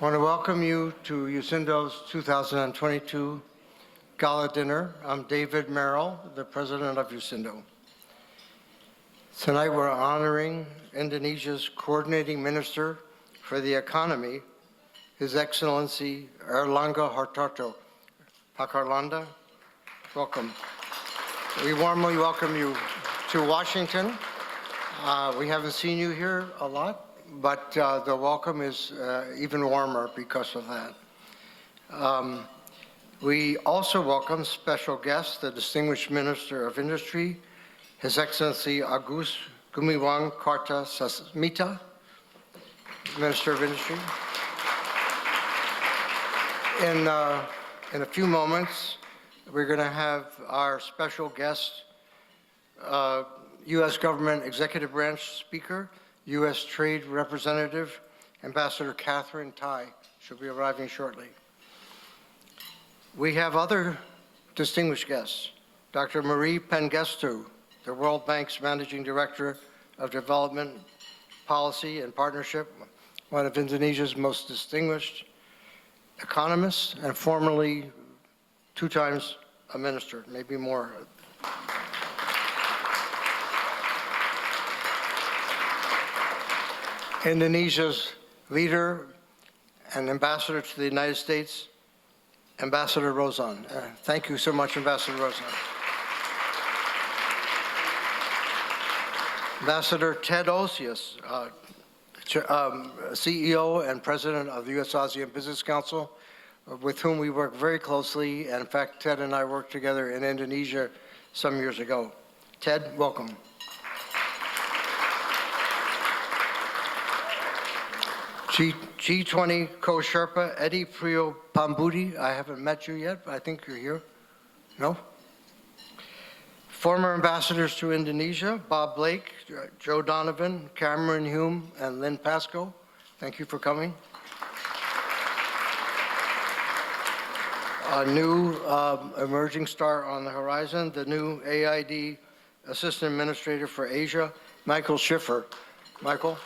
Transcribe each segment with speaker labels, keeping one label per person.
Speaker 1: want to welcome you to USINDO's 2022 Gala dinner. I'm David Merrill, the president of USINDO. Tonight we're honoring Indonesia's coordinating minister for the economy, His Excellency Erlangga Hartarto. Pak Erlangga, welcome. We warmly welcome you to Washington. We haven't seen you here a lot, but the welcome is even warmer because of that. We also welcome special guest, the Distinguished Minister of Industry, His Excellency Agus Gumiwang Kartasasmita, Minister of Industry. In a few moments, we're going to have our special guest, U.S. Government Executive Branch Speaker, U.S. Trade Representative, Ambassador Catherine Tai. She'll be arriving shortly. We have other distinguished guests, Dr. Marie Pengestu, the World Bank's Managing Director of Development Policy and Partnership, one of Indonesia's most distinguished economists, and formerly 2 times a minister, maybe more. Indonesia's leader and ambassador to the United States, Ambassador Rozan. Thank you so much, Ambassador Rozan. Ambassador Ted Osius, CEO and President of the U.S.-ASEAN Business Council, with whom we work very closely, and in fact, Ted and I worked together in Indonesia some years ago. Ted, welcome. G20 co-Sherpa, Eddie Prio Pambudi. I haven't met you yet, but I think you're here. No? Former ambassadors to Indonesia, Bob Blake, Joe Donovan, Cameron Hume, and Lynn Pascoe. Thank you for coming. A new emerging star on the horizon, the new AID Assistant Administrator for Asia, Michael Schiffer. Michael?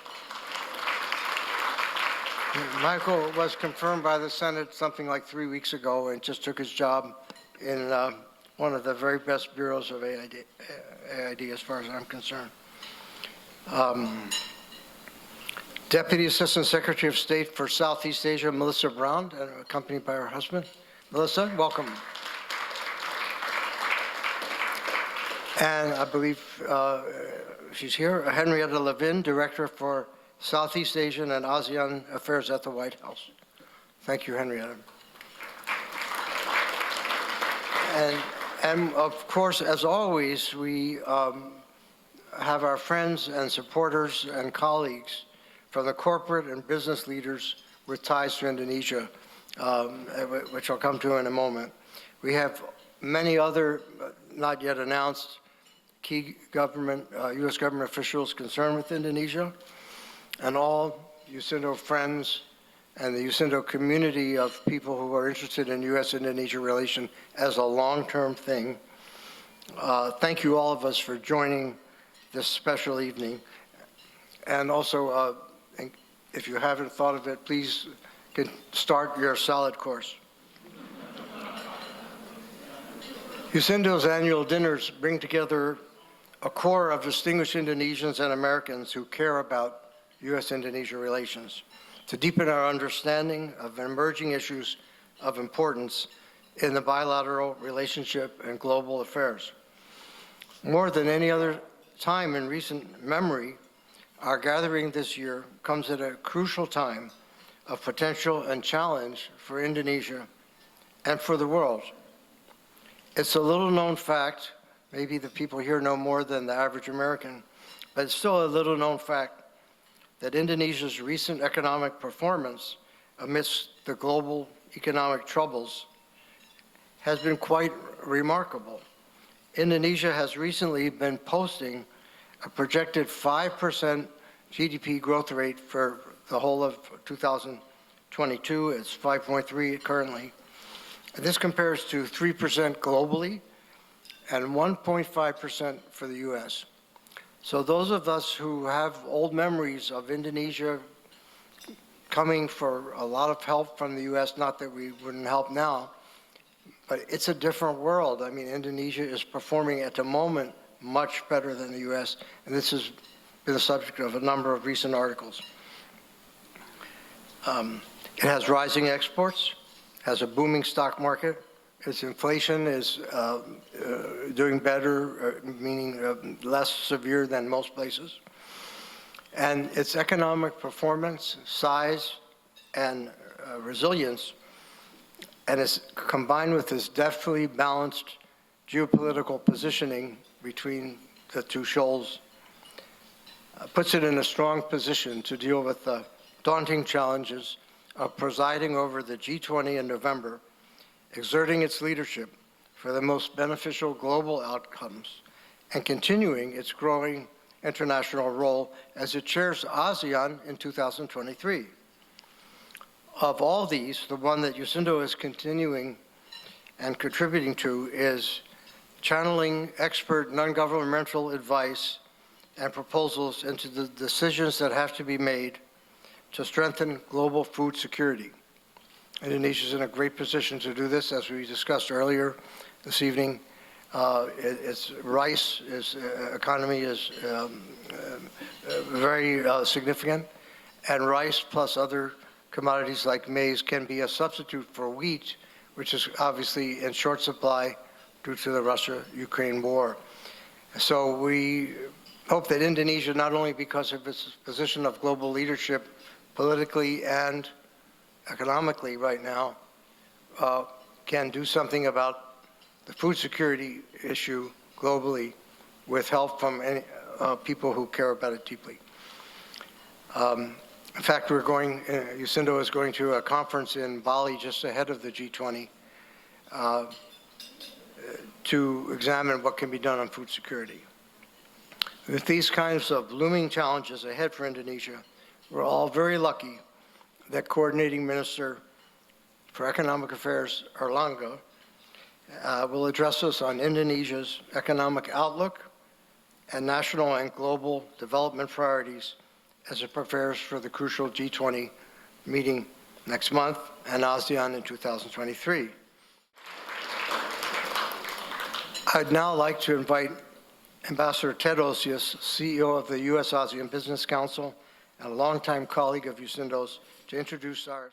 Speaker 1: Michael was confirmed by the Senate something like 3 weeks ago and just took his job in one of the very best bureaus of AID as far as I'm concerned. Deputy Assistant Secretary of State for Southeast Asia, Melissa Brown, accompanied by her husband. Melissa, welcome. And I believe she's here, Henrietta Levin, Director for Southeast Asian and ASEAN Affairs at the White House. Thank you, Henrietta. And of course, as always, we have our friends and supporters and colleagues from the corporate and business leaders with ties to Indonesia, which I'll come to in a moment. We have many other, not yet announced, key government, U.S. government officials concerned with Indonesia, and all USINDO friends and the USINDO community of people who are interested in U.S.-Indonesia relation as a long-term thing. Thank you all of us for joining this special evening. And also, if you haven't thought of it, please start your salad course. USINDO's annual dinners bring together a core of distinguished Indonesians and Americans who care about U.S.-Indonesia relations to deepen our understanding of emerging issues of importance in the bilateral relationship and global affairs. More than any other time in recent memory, our gathering this year comes at a crucial time of potential and challenge for Indonesia and for the world. It's a little-known fact, maybe the people here know more than the average American, but it's still a little-known fact that Indonesia's recent economic performance amidst the global economic troubles has been quite remarkable. Indonesia has recently been posting a projected 5% GDP growth rate for the whole of 2022. It's 5.3 currently. And this compares to 3% globally and 1.5% for the US. So those of us who have old memories of Indonesia coming for a lot of help from the U.S., not that we wouldn't help now, but it's a different world. I mean, Indonesia is performing at the moment much better than the U.S., and this has been the subject of a number of recent articles. It has rising exports, has a booming stock market, its inflation is doing better, meaning less severe than most places. And its economic performance, size, and resilience, and is combined with this deftly balanced geopolitical positioning between the two shoals, puts it in a strong position to deal with the daunting challenges of presiding over the G20 in November, exerting its leadership for the most beneficial global outcomes, and continuing its growing international role as it chairs ASEAN in 2023. Of all these, the one that USINDO is continuing and contributing to is channeling expert non-governmental advice and proposals into the decisions that have to be made to strengthen global food security. Indonesia is in a great position to do this, as we discussed earlier this evening. Its rice economy is very significant, and rice plus other commodities like maize can be a substitute for wheat, which is obviously in short supply due to the Russia-Ukraine war. So we hope that Indonesia, not only because of its position of global leadership politically and economically right now, can do something about the food security issue globally with help from people who care about it deeply. In fact, USINDO is going to a conference in Bali just ahead of the G20 to examine what can be done on food security. With these kinds of looming challenges ahead for Indonesia, we're all very lucky that Coordinating Minister for Economic Affairs, Erlangga, will address us on Indonesia's economic outlook and national and global development priorities as it prepares for the crucial G20 meeting next month and ASEAN in 2023. I'd now like to invite Ambassador Ted Osius, CEO of the U.S. ASEAN Business Council and a longtime colleague of USINDO's, to introduce our